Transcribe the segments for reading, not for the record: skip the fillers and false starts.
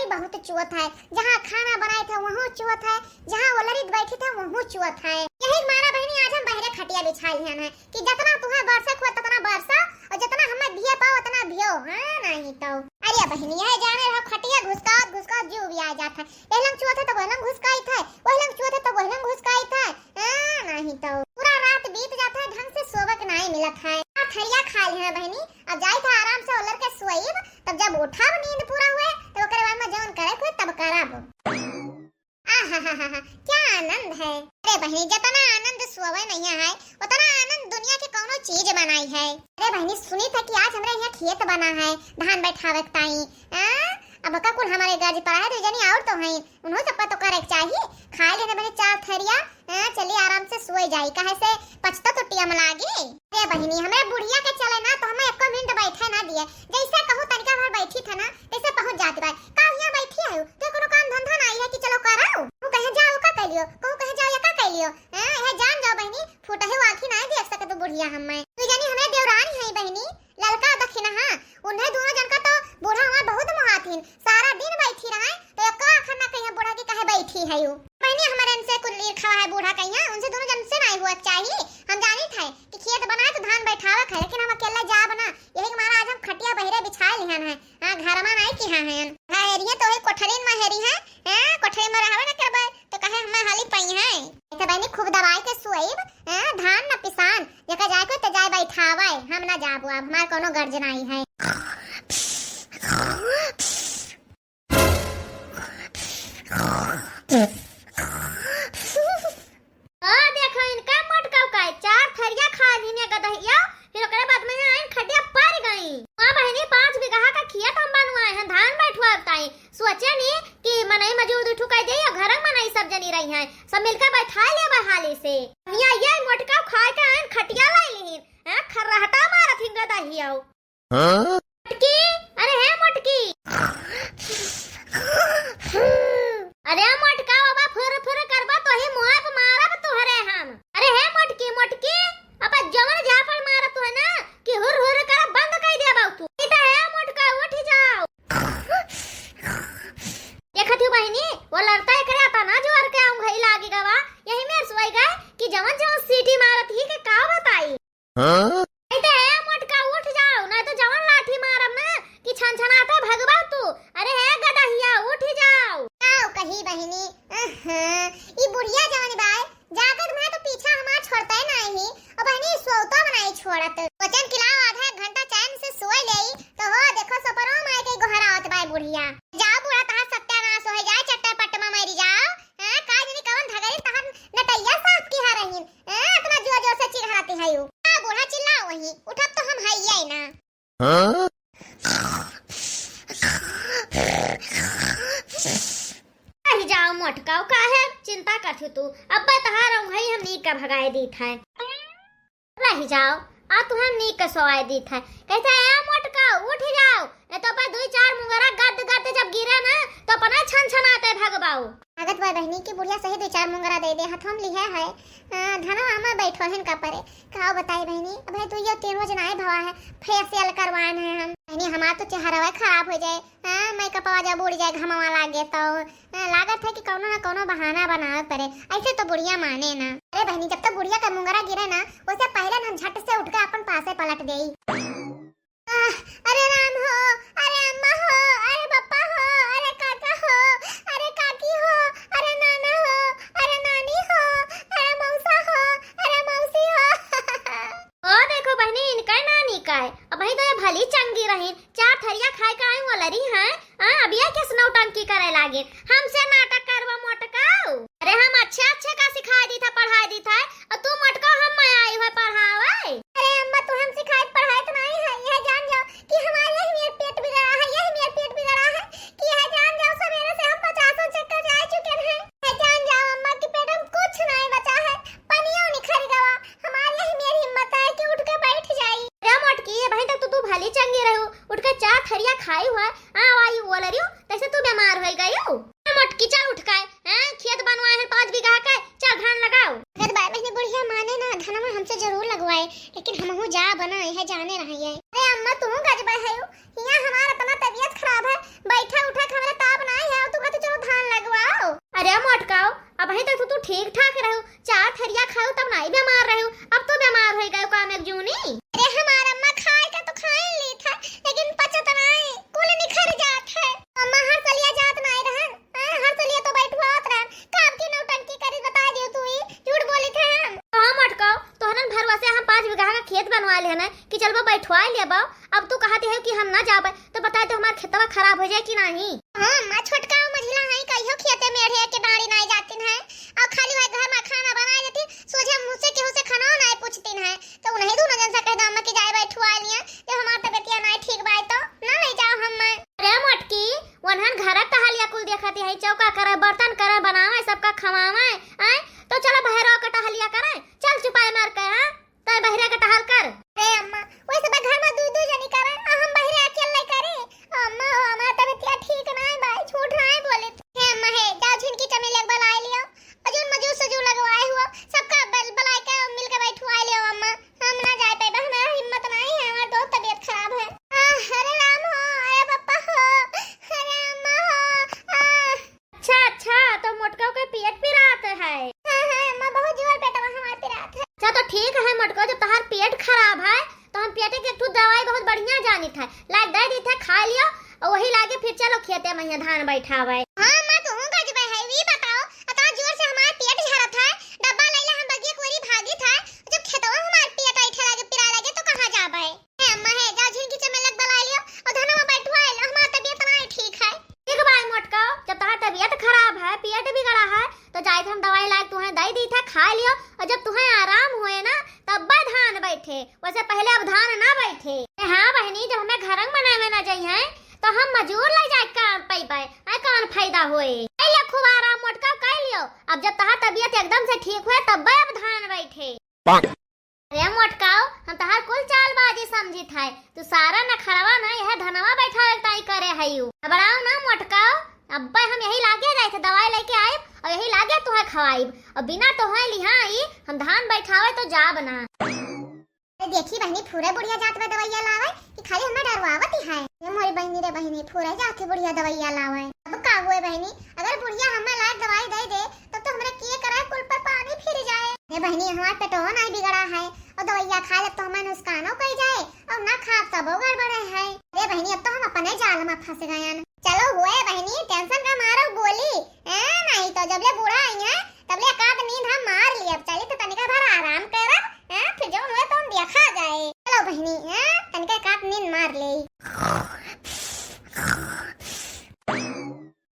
वही बहुत चुअत है, जहाँ खाना बनाए थे वहाँ चुअत है, जहाँ वो लड़ित बैठी थे वहाँ चुअत है। यही मारा बहनी आज हम बहरे खटिया बिछाई है कि जितना तुम्हें बरसा खुआ उतना बरसा और जितना हमें भिया पाओ उतना भियो। हां नहीं तो अरे बहनी यह जाने रहो खटिया घुसका जीव भी आ जाता है। एलंग चुअत है तो वहलंग घुसकाई था, वहलंग चुअत है तो वहलंग घुसकाई था। हां नहीं तो पूरा रात बीत जाता है, ढंग से सोवक नहीं मिलत है। थरिया खा ली है बहनी, अब जाई था आराम से ओलर के सोईब, तब जब उठा नींद पूरा हुए तो ओकरे बाद में जौन करे कोई तब करब। आहा क्या आनंद है। अरे बहनी जितना आनंद सोवे नहीं है उतना आनंद दुनिया के कोनो चीज बनाई है। अरे बहनी सुनी था कि आज हमारे यहाँ खेत बना है धान बैठावे के ताई। अब का कुल हमारे गाजी पर है तो जनी और तो है उन्हों सब तो करे चाहिए। खाए लेने बने चार थरिया चलिए आराम से सोए जाई काहे से पछता तो टिया में लागी। अरे बहनी हमें बुढ़िया के चले ना तो हमें 1 मिनट बैठे ना दिए, जैसे कहो तनिका भर बैठी था ना तैसे पहुंच जाती बाई। का यहां बैठी है तो कोनो काम धंधा नहीं है कि चलो कराओ, तू कहे जाओ का कहियो, कहू कहे जाओ या का कहियो। है जान जाओ बहनी फूटा है आंखी नहीं देख सके तो बुढ़िया हमें तू जानी हमें देवरानी है बहनी ललका दखिना। हां उन्हें दोनों जन का तो बूढ़ा हमार बहुत महाथिन सारा दिन बैठी रहे तो का आखर ना कहिया बूढ़ा की कहे बैठी है यू बहनी हमारे इनसे कुल ईर्खा है बूढ़ा कहिया उनसे दोनों जन से नहीं हुआ चाहिए। हम जानी थे कि खेत बनाए तो धान बैठावा है लेकिन हम अकेला जा बना यही हमारा आज हम खटिया बहरे बिछाए लिहन है। हां घर में नहीं की हैं हेरिया तो है कोठरीन में हेरी है। हां कोठरी में रहवे ना करबे तो कहे हमें हाली पई है ऐसे बहनी खूब दवाई के सुईब धान न पिसान जका जाए को तो जाए बैठावे हम ना जाबो अब हमार कोनो गर्ज नहीं है। देखो इनका मोटकाव का 4 थरिया खा लीने गदहिया फिर ओकरे बाद में आइन खटिया पर गई। हां बहनी 5 बीघा का खेत हम बनवाए हैं धान बैठवाताई सोचे नी कि मनई मजूर उठू कह दे घर में नहीं सब जनी रही हैं सब मिलकर बैठा ले बहाली से यहाँ ये मोटकाव खाए के आइन खटिया लाई लीन खर्राहटा मारत हिंगा दहिया। हां मोटकी अरे है मोटकी अरे मोटका बाबा फुर करबा तो ही मुंह पे मारब तोहरे हम। अरे है मोटकी मोटकी अब जवन झापड़ मारत है ना कि हुर कर बंद कर दे बाऊ तू इधर है मोटका उठ जाओ। देखत हो बहनी वो लड़ता है करे आता ना जोर के आऊं घई लागी गवा यही में सोई गए कि जवन सीटी मारत ही के का बताई। हां इधर है मोटका उठ जाओ ना तो जवन लाठी मारब ना कि छनछनाता भगवा तू। अरे है गदहिया उठ जाओ कही बहनी ई बुढ़िया जवानी बाय जागत में तो पीछा हमार छोड़ता है नहीं और बहनी सोता बनाई छोड़त वचन खिलाओ आधा घंटा चैन से सोए लेई तो हो देखो सपरो माय के गोहरा आवत बाय बुढ़िया जाओ बुढ़ा तहार सत्यानाश हो जाए चट्टे पट्टे में मरी जाओ। का जनी कवन धगरी तहार नटैया साफ की हा रहीन इतना जोर से चिल्लाती है यू बुढ़ा चिल्लाओ वही उठब तो हम हइयै ना। हां जाओ मोटकाव का है चिंता करथु तू अब तहार भाई हम नी का भगाए दी था रह जाओ आ तू हम नी का सोए दी था कहता है मोटका उठ जाओ नहीं तो पर 2-4 मुंगरा गद जब गिरे ना तो अपना छनछनाते भगबाओ। आगत बाय बहनी की बुढ़िया सही 2-4 मुंगरा दे दे हाथ हम लिया है धनो हमें बैठो हन का परे का बताई बहनी अब तू ये 3 रोज नहीं भवा है फेशियल करवान है हम बहनी हमार तो चेहरा खराब हो जाए मेकअप जब उड़ जाए घमवा लागे तो लागत है कि कोनो ना कोनो बहाना बनावे पड़े ऐसे तो बुढ़िया माने ना। अरे बहनी जब तक बुढ़िया का मुंगरा गिरे ना उससे पहले हम झट से उठ के अपन पासे पलट गई। अरे राम हो अरे अम्मा हो अरे पापा हो अरे काका हो अरे काकी हो अरे नाना हो अरे नानी हो अरे मौसा हो अरे मौसी हो। ओ देखो बहनी इनका नानी का है अब भाई तो ये भली चंगी रही 4 थरिया खाए का आई वाली है अब ये किस नौटंकी करे लागे हमसे नाटक करवा मोटकाओ। अरे हम अच्छे का सिखाई दी था पढ़ाई दी था और तू मोटका हम मैं आई है पढ़ावे। अरे अम्मा तू हम सिखाई पढ़ाई तो नहीं है यह जान जाओ कि हमारे यही पेट बिगड़ा है यही मेरा पेट बिगड़ा है कि यह जान जाओ सवेरे से हम 50 चक्कर जा चुके हैं। यह जान जाओ अम्मा के पेट में कुछ नहीं बचा है पनियों निखर गया हमारी यही मेरी हिम्मत है कि उठ के बैठ जाई। अरे मोटकी ये भाई तक तू भली चंगी रहू उठ के 4 थरिया खाई हुआ आई बोल रही तैसे तू बीमार हो गई हो। मोटकी चल उठ के खेत बनवाए हैं 5 बीघा का चल धान लगाओ। अगर बाय बहनी बुढ़िया माने ना धन में हमसे जरूर लगवाए लेकिन हमहू जा बना यह जाने रही है। अरे अम्मा तू गजबा है यहाँ हमारा इतना तबीयत खराब है बैठा उठा हमारा ताप ना खराब हो जाए कि नहीं। हां मां छोटका मझिला है कहियो खेते में ढेर के बाड़ी नहीं जाती है और खाली वह घर में खाना बनाए देती सोझे मुंह से केहू से खाना नहीं पूछती है तो उन्हें दोनों जन से कह दाम के जाए बैठवा लिया जब हमार तबीयत नहीं ठीक बाई तो ना ले जाओ हम। अरे मोटकी वनहन घर टहलिया कुल देखती है चौका करे बर्तन करे बनावे सबका खवावे आए तो चलो बहरा का टहलिया करे चल चुपाए मार के हां तो बहरे का टहल कर। अरे अम्मा वैसे बा घर में दू जनी करे हम बहरे अकेले करे अम्मा हमार तबीयत ठीक नहीं बाई झूठ नहीं बोले हे अम्मा हे जाओ झिनकी चमेली एक बलाई लियो अजून मजूर सजू लगवाए हुआ सबका बलाई के मिल के बैठवाए लियो अम्मा हम ना जाए पे हमारा हिम्मत नहीं है हमार बहुत तबीयत खराब है। अरे राम हो अरे पापा हो अरे अम्मा हो। अच्छा तो मोटका के पेट पिरात है। हां अम्मा बहुत जोर पेटवा हमार पिरात है। अच्छा तो ठीक है मोटका जब तहार पेट खराब है तो हम पेट के तू दवाई बहुत बढ़िया जानी था लाग दे दी था खा लियो और वही लागे फिर चलो खेते में धान बैठावे। हां मां तू गज बे है वी बताओ अता जोर से हमार पेट झरत है डब्बा लैला हम बगिए कोरी भागी था जब खेतवा हमार पेट ऐठे लागे पिरा लागे तो कहां जाबे। हे अम्मा हे जा झिनकी चमेलक बला लियो और धनवा बैठवा ले हमार तबीयत नहीं ठीक है। ठीक भाई मोटका जब तहार तबीयत खराब है पेट बिगड़ा है तो जाए हम दवाई लाग तुहे दे दी था खा लियो और जब तुहे आराम हुए ना तब धान बैठे वैसे पहले अब धान ना बैठे। हां बहनी जब हमें घर बनावे ना जाई है तो हम मजूर ले जाए कान पाई आई कौन फायदा होए ले खूब आराम मोटका कर लियो अब जब तहार तबीयत एकदम से ठीक हुए तब अब धान बैठे। अरे मोटकाओ हम तहार कुल चालबाजी समझी था तू सारा न खड़वा ना यह धनवा बैठा ताई करे हयू घबराओ ना मोटकाओ अब हम यही लागे जाए थे दवाई लेके आए और यही लागे तुहे खवाई और बिना तोहे लिहाई हम धान बैठावे तो जा बना। देखी बहनी पूरे बुढ़िया जात में दवाइया लावे कि खाली हमें डरवावती है ये मोरी बहनी रे बहनी पूरे जाके बुढ़िया दवाइया लावे अब का हुए बहनी अगर बुढ़िया हमें लायक दवाई दे दे तब तो हमरे किए करे कुल पर पानी फिर जाए। ये बहनी हमार पेटवा नहीं बिगड़ा है और दवाइया खा ले तो हमें नुकसानो कई जाए और ना खा तब गड़बड़े है। अरे बहनी अब तो हम अपने जाल में फंस गए हैं। चलो हुए बहनी टेंशन का मारो गोली नहीं तो जब ले बूढ़ा आई है तब ले एकाद नींद हम मार लिए अब चली तो तनिका भर आराम करब फिर जो हुए तो हम देखा जाए। चलो बहनी तनिका एकाद नींद मार ले।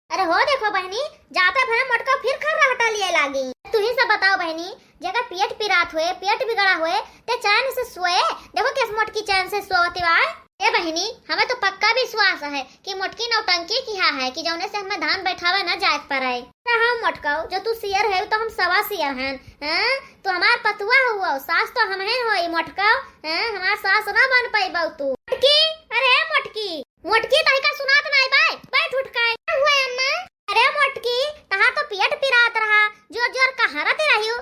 अरे हो देखो बहनी जाता भरा मोटका फिर खर हटा लिए लागी। तू ही सब बताओ बहनी जगह पेट पिरात हुए पेट बिगड़ा हुए ते चैन से सोए देखो किस मोटकी चैन से सोती बाय। ए बहनी हमें तो पक्का विश्वास है कि मोटकी नौटंकी किया है कि जौने से हमें धान बैठावे न जाए पाए। हाँ मोटकाओ जो तू सियर है तो हम सवा सियर हैं तो हमार पतुआ हुआ सास तो हम हैं होई मोटकाओ हमार सास ना बन पाई बहु तू मोटकी। अरे मोटकी मोटकी तही का सुनात नहीं बाय बैठ उठ के हुआ अम्मा। अरे मोटकी तहां तो पेट पिरात रहा जोर जोर कहारत रही हो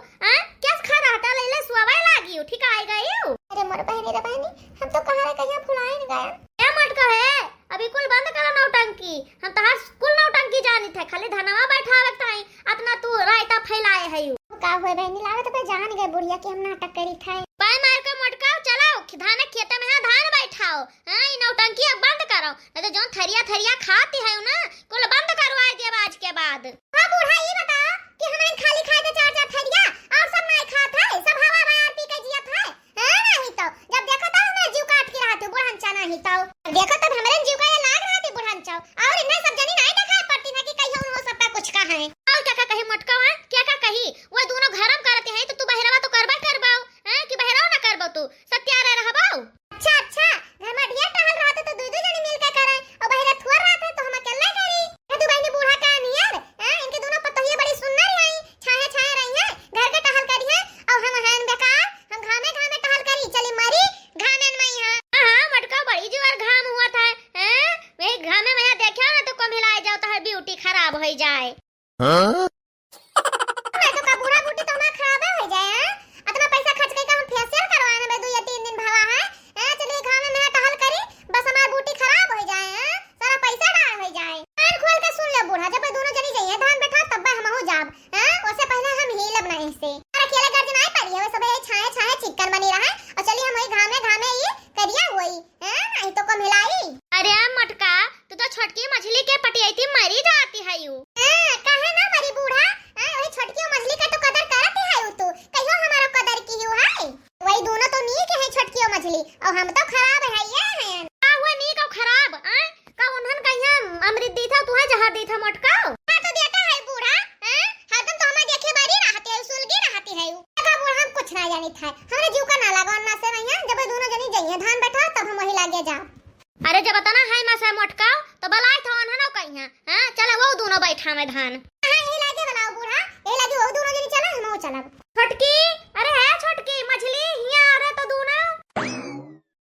कैस खा रहता ले ले सुवाई लागी ठीक आई गई हो। अरे मोर बहनी रे बहनी हम तो कहां रे कहिया फुलाए न गया। ए मोटका है अभी कुल बंद करो नौटंकी हम तहां कुल नौटंकी जानी थे खाली धनवा बैठावे ताई अपना तू रायता फैलाए है का हुए बहनी लागत पे जान गए बुढ़िया के हम नाटक करी थे। पाय मार के मोटका चलो धान खेते में धान बैठाओ ई नौटंकी अब बंद करो नहीं तो जोन थरिया खाती है ना कुल बंद करवाए दे आज के बाद। हां बूढ़ा ये बता कि हमन खाली खाए तो चार थरिया और सब नहीं खात है सब हवा बाहर पी के जियत है नहीं तो जब देखो तो हमें जीव काट के रहते बुढ़न चा नहीं तो देखो तब हमरे जीव का लाग रहते बुढ़न चा और इन्हें सब जनी नहीं देखा पड़ती ना कि कहियो हो सबका कुछ का है और क्या कही मोटका है क्या कही वो दोनों घरम करते हैं तो तू बहरावा तो करबा करबाओ कि बहराव ना करबो तू सत्यारे रहबाओ। अच्छा घर में ढेर टहल रहते तो दू जनी मिल के करे और बहरा थुर रहते तो हम अकेले करी तू बहनी बूढ़ा का नियर इनके दोनों पतोहिए बड़ी सुंदर रही छाए रही है घर के टहल करी है और हम हन बेकार हम घामे टहल करी चली मरी घामेन में हां मटका बड़ी जोर घाम हुआ था वही घामे में देखा ना तो कम हिलाए जाओ तो हर ब्यूटी खराब हो जाए। हां तो का बूढ़ा बूटी तो हमारा खराब हो जाए इतना पैसा खर्च करके हम फेशियल करवाने में 2 या 3 दिन भावा है चलिए घामे में टहल करी बस हमारी बूटी खराब हो जाए सारा पैसा डाल हो जाए। कान खोल के सुन ले बूढ़ा जब दोनों जनी जाइए धान बैठा तब हम हो जाब उससे पहले हम हिलब नहीं से अकेले गर्ज नहीं पड़ी है सब छाए चिकन बनी रहा और चलिए हम वही घामे ये करिया हुई नहीं तो कम हिलाई। अरे मटका तू तो छोटकी मछली के पटियाती मरी जाती है यू काहे ना मरी बूढ़ा वही छोटकी मछली का तो कदर करते है तू कहियो हमारा कदर की यू है वही दोनों तो नी के है छोटकी मछली और हम तो खराब है ये हैं हुआ नी का खराब का उन्हन कहिया था मोटकाओ। हाँ तो देखा है बूढ़ा, हैं? हरदम तो हमें देखे बारी रहते है, सुलगी रहती है। देखा बूढ़ा हम कुछ ना जानी था, हमरे जीव का ना लगा ना से भैया, जब दोनों जनी जाइए धान बैठा तब हम वही लागे जा। अरे जब तना है मसा मोटकाओ तो बलाई था ना ना कहिया, हां चलो वो दोनों बैठा में धान। हां यही लागे बनाओ बूढ़ा, यही लागे वो दोनों जनी चला हम चलब। छोटकी, अरे है छोटकी मछली हिया आ रहे तो दोनों।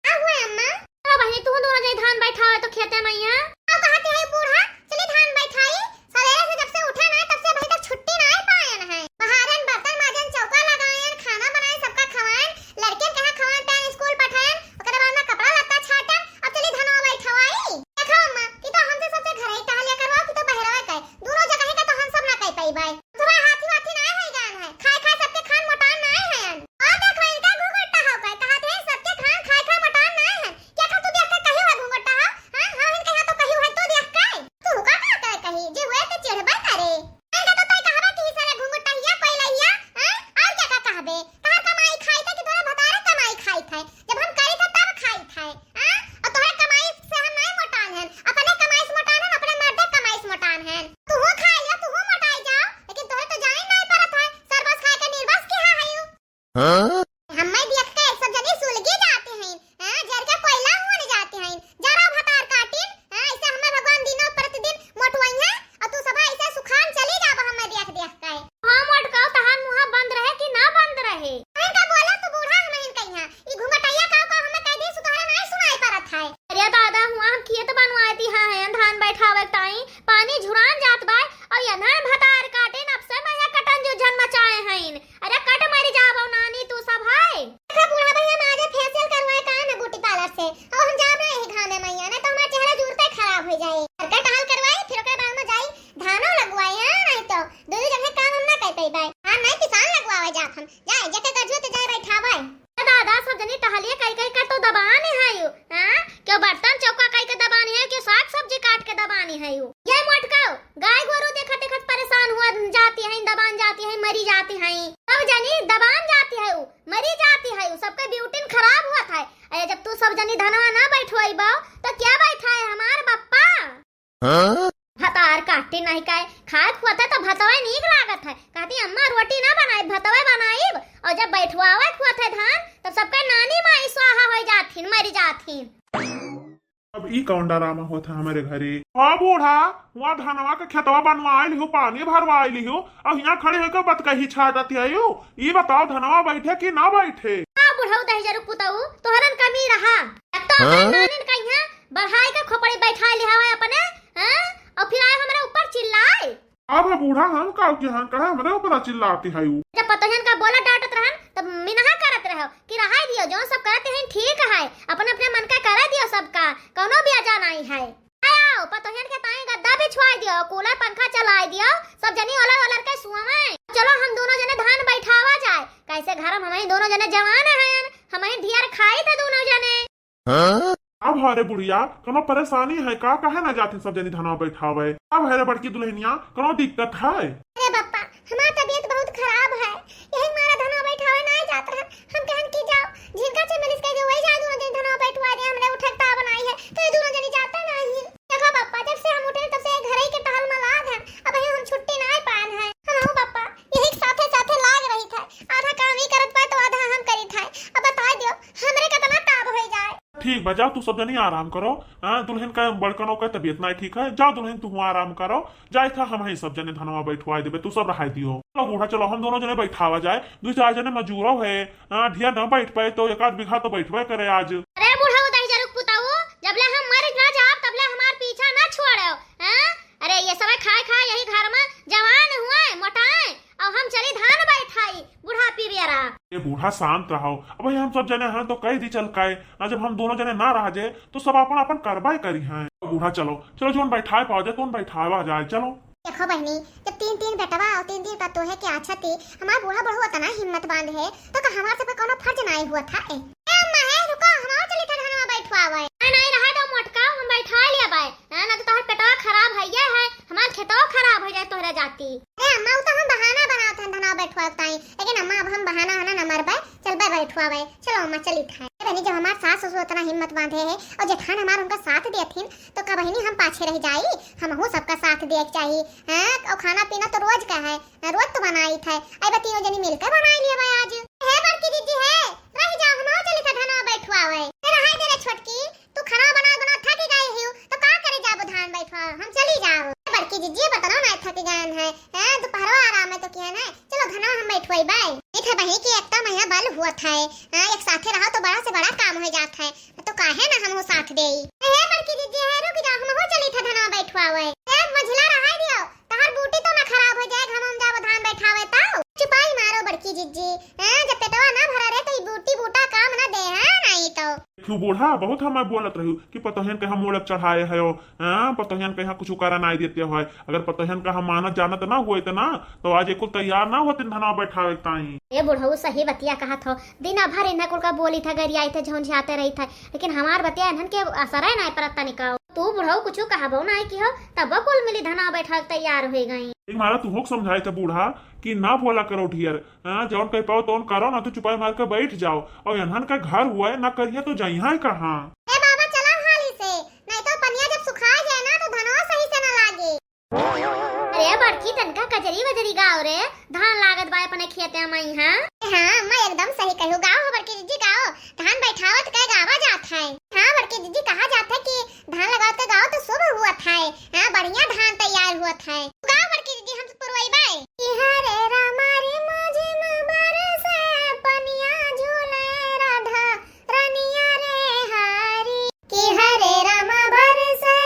आ हुए अम्मा। चलो बहनी तू दोनों जनी धान बैठा है तो खेते में यहाँ। अब कहते हैं बूढ़ा चले धान बैठाई, सवेरे से जब से उठे ना तब से अभी तक छुट्टी ना पायन है। बहारन बर्तन माजन चौका लगायन खाना बनाए सबका खवाएन, लड़के कहां खवाएन टाइम स्कूल पठाएन, ओकर बाद में कपड़ा लत्ता छाटन, अब चली धनवा बैठवाई। देखो अम्मा कि तो हमसे सबसे घर ही टहलिया करवाओ कि तो बहरवा कहे, दोनों जगह ही का तो हम सब ना कह पाई बाई। तुम्हारे हाथी वाथी ना है गान है, खाए खाए सबके खान मोटान ना है। और देख रही का घुघुट्टा हो गए, कहते हैं सबके खान खाए खाए मोटान ना है। क्या कर तू देख के कहियो है घुघुट्टा हो? हां हां इनके हां तो कहियो है तो देख के तू का करे कही जे हुए तो चिढ़बा करे। ऐसा तो तई कहबा कि सारे घुघुट्टा हिया पहिलैया, हैं? और क्या का कहबे? कहां कमाई खाई थे कि तोरा भतारे कमाई खाई थे, जब हम करी थे तब खाई थे, हैं? और तोरे कमाई से हम नहीं मोटान हैं, अपने कमाई से मोटान हैं, अपने मर्दे कमाई से मोटान हैं। तू हो खा लिया तू हो मोटाई जाओ, लेकिन तोरे तो जाने नहीं परत है, सरबस खा के निर्बस के हां हयू। हां हमें देख के सब जने सुलगी जाते हैं, हैं? जर के कोयला होने जाते हैं, जरा भतार काटिन, हैं? ऐसे हमें भगवान दिनों प्रतिदिन मोटवाई है और तू सब ऐसे सुखान चली जाब हमें देख देख के। हां मोटकाओ तहान मुंह बंद रहे कि ना बंद रहे? इनका बोला तू बूढ़ा हमें कहिया ई घुमटैया का हमें कह दे सुधारे नहीं सुनाई परत है। अरे दादा हुआ हम खेत बनवाए थी हां है धान बैठावे ताई पानी झुरान जात बाय और यनर भतार काटे न से मैं कटन जो जन मचाए हैं। अरे कट मरी जाबो नानी तू सब है। देखा बूढ़ा भैया हम आज फेशियल करवाए का ना ब्यूटी पार्लर से, अब हम जाब रहे हैं घामे मैया ना तो हमारा चेहरा जुड़ते खराब हो जाए। करके टहल करवाई फिर ओकरे बाद में जाई धानो लगवाई है, नहीं तो दो जगह काम हम ना कर पाई बाई। हां नहीं किसान लगवावे जात हम जाए जके करजो तो जाए बैठावे। दादा सब जनी टहलिए कई कई का तो दबाने है यू, हां क्यों बर्तन चौका कई के दबाने है, क्यों साग सब्जी काट के दबाने है यू। ये मोटकाओ गाय गोरू देखत देखत परेशान हुआ जाती है, दबान जाती है, मरी जाती है। सब जनी दबान जाती है मरी जाती है, सबका ब्यूटी खराब हुआ था। अरे जब तू सब जनी धनवा ना बैठवाई बाओ तो क्या बैठा है हमार बप्पा। हां भतार काटे नहीं काए खाए खुआता तो भतवे नीक लागत है, कहती अम्मा रोटी ना बनाए भतवे बनाईब, और जब बैठवावे खुआत है धान तब सबका नानी माई स्वाहा हो जाथिन मरी जाथिन। अब ई कौन डरामा होता है हमारे घरे। हाँ बूढ़ा वहाँ धनवा के खेतवा बनवाए लिहो पानी भरवाए लिहो और यहाँ खड़े होकर बत कही छाटती है यू। ये बताओ धनवा बैठे कि ना बैठे? हां बुढ़ऊ दही जरू पुतऊ तोहरन कमी रहा तो नानी कहिया बढ़ाई के खोपड़ी बैठा लिहा है अपने, हैं? और फिर आए हमारे ऊपर चिल्लाए। अब बूढ़ा हम का के हां कहा हमारे ऊपर चिल्लाती है यू। जब पतोहन का बोला डांटत रहन तब मिनहा करत रहो कि रहाई दियो जो सब करते हैं ठीक है, अपने अपने मन का करा दियो सबका, कोनो भी अजा नहीं है। आओ पतोहन के ताई गद्दा बिछवाई दियो, कूलर पंखा चलाई दियो, सब जनी ओलर ओलर के सुआवे। चलो हम दोनों जने धान बैठावा जाए, कैसे घर में हम दोनों जने जवान हैं, हम ढियर खाई थे दोनों जने। अब हरे बुढ़िया कोनो परेशानी है का कहे ना जाते सब जनी धनवा बैठावे? अब हरे बड़की दुल्हनिया कोनो दिक्कत है? अरे बप्पा हमारा तबीयत बहुत खराब है, यही हमारा धनवा बैठावे ना जात है, हम कहन की जाओ झिनका से मिलिस के वही जा दोनों जनी धनवा बैठवा दे, हमने उठकता बनाई है तो ये दोनों जनी जाते नहीं। देखो बप्पा जब से हम उठे तब से घर ही के टहल में लाग है, अब हम छुट्टी ना पान है। हम बप्पा यही साथे साथे लाग रही था, आधा काम ही करत पाए तो आधा हम करी था। अब बता दियो हमरे कितना ताब हो जाए। ठीक बजाओ तू सब जनी आराम करो। दुल्हन का बड़कनों का तबीयत नहीं ठीक है, जाओ दुल्हन तू आराम करो जाए था हम ही सब जने धनवा बैठवा देवे, तू सब रहा दियो। चलो बूढ़ा चलो हम दोनों जने बैठावा जाए, दो चार जने मजूरो है ढिया न बैठ पाए तो एक आध बीघा तो बैठवा करे आज। अरे बूढ़ा उदय जरूर पुताऊ जबले हम मर ना जाब तबले हमार पीछा ना छोड़ो, हैं? अरे ये सब खाए खाए यही घर में जवान हुए मोटाए और हम चली धान बैठाई बूढ़ा पीबियरा। ये बूढ़ा शांत रहो, अब हम सब जने हैं तो कह दी चल के, जब हम दोनों जने ना रह जाए तो सब अपन अपन करवाई करी हैं। बूढ़ा चलो चलो जो बैठाए पाओ जाए तो बैठावा जाए चलो। देखो बहनी जब तीन तीन बेटवा और तीन तीन पतो है कि अच्छा थी हमारा बूढ़ा बढ़ुआ तना हिम्मत बांध है तो का हमारे से कोनो फर्ज नहीं हुआ था। ए अम्मा है रुको हमारा चली था धनवा बैठवावे। नहीं रहा तो मोटका हम बैठा लिया बाय, ना तो तोहर पेटवा खराब है ये है हमार खेतवा खराब हो जाए तोहरा जाती। अरे अम्मा तो हम बहाना बनावत हन धनवा बैठवाताई, लेकिन अम्मा अब हम बहाना हना न मरबे चल बे बैठवावे। चलो अम्मा चली था बहनी जब हमार सास ससुर उतना हिम्मत बांधे है और जेठान हमार उनका साथ देथिन तो का बहनी हम पाछे रह जाई, हमहू सबका साथ देक चाहिए। हां और खाना पीना तो रोज का है, रोज तो बनाई थे, आई बतियो जनी मिलकर बनाई लिए भाई आज। है बड़की दीदी है, रह जाओ हमहू चली था धनवा बैठवावे। रहाई दे रे छोटकी, तू खाना बना थक गई हियो तो का करे जाबो धान बैठवा, हम चली जाओ। बड़की दीदी बताओ ना थक गए हैं, हां दोपहरवा आराम है तो क्या ना, चलो धनवा हम बैठवाई बाय। इथे बहनी की एकता मैया बल हुआ था, हां एक साथे रहो तो बड़ा से बड़ा काम हो जाता है, तो काहे ना हमहू साथ देई। हे बड़की दीदी है, रुक जाओ हमहू चली था धनवा बैठवावे। ए मझला रहाई दियो, तहर बूटी तो ना खराब हो जाए, हम जाबो धान बैठावे ताऊ। चुपाई मारो बड़की दीदी, हां जब पेटवा ना भरा रहे तो ई बूटी बूटा काम ना दे, हां नहीं तो क्यों बूढ़ा बहुत हम बोलत रही कि पतोहन के हम मोड़क चढ़ाए है, पतोहन के यहाँ कुछ करा नहीं देते हो। अगर पतोहन का हम मानत जानत ना हुए ना तो आज एको तैयार ना होते धनवा बैठावे ताई। ये बुढ़ऊ सही बतिया कहा था, दिन भर इन्हें कुल का बोली था, गरियाई थे, झुंझाते रही था, लेकिन हमार बतिया इन्हन के असर है ना परत निकाओ। तू बुढ़ऊ कुछ कहबो ना की हो तब कुल मिली धनवा बैठा तैयार हो गई। मारा तू होक समझाए थे बूढ़ा कि ना बोला करो ढियर, जौन कह पाओ तो करो ना, तो चुपाई मार के बैठ जाओ। और इन्हन का घर हुआ है ना करिए तो जाइए कहाँ। ए बाबा चला हाली से, नहीं तो पनिया जब सुखा जाए ना तो धनवा सही से ना लागे। अरे बड़की तनका कजरी वजरी गाओ रे, धान लागत बाय अपने खेते में हां। हां मैं एकदम सही कहूं, गाओ बड़की दीदी गाओ, धान बैठावत के गावा जात है। हां बड़की दीदी कहा जाता है कि धान लगाते गाओ तो शुभ हुआ था, हां बढ़िया धान तैयार हुआ था। गाओ बड़की दीदी हम तो पुरवाई बाय। हरे रामा रे माझे में बरसे पनिया झूले राधा रनिया रे हारी कि हरे रामा बरसे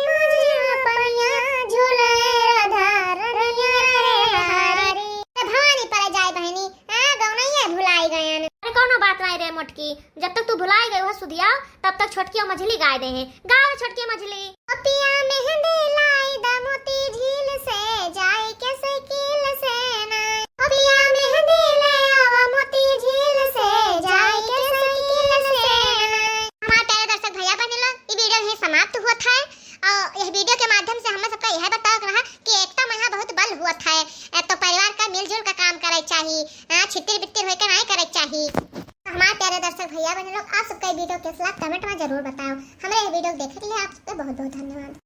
माझे में पनिया झूले राधा रनिया रे हारी। भवानी पर जाए बहनी, हां गौनैया भुलाई गयन। अरे कोनो बात नहीं रे मोटकी, जब तक तू भुलाई गई हो सुधिया तब तक छोटकी और मझली गाय दे हैं। गाओ छोटकी मझली। पिया मेहंदी लाई दा मोती झील से जाए के साइकिल से ना, पिया मेहंदी ले आवा मोती झील से जाए के साइकिल से ना। हमारे प्यारे दर्शक भैया बहन लोग, ये वीडियो यहीं समाप्त हुआ था और यह वीडियो के माध्यम से हम सबका यह बता रहा कि एकता में बहुत बल हुआ था, तो परिवार का मिलजुल का काम करे चाहिए, छितिर बित्तिर होकर नहीं करे चाहिए। हमारे प्यारे दर्शक भैया बहन लोग, आप सबका वीडियो कैसा लगा कमेंट में जरूर बताओ। हमारे ये वीडियो देखने के लिए आप सबका बहुत बहुत धन्यवाद।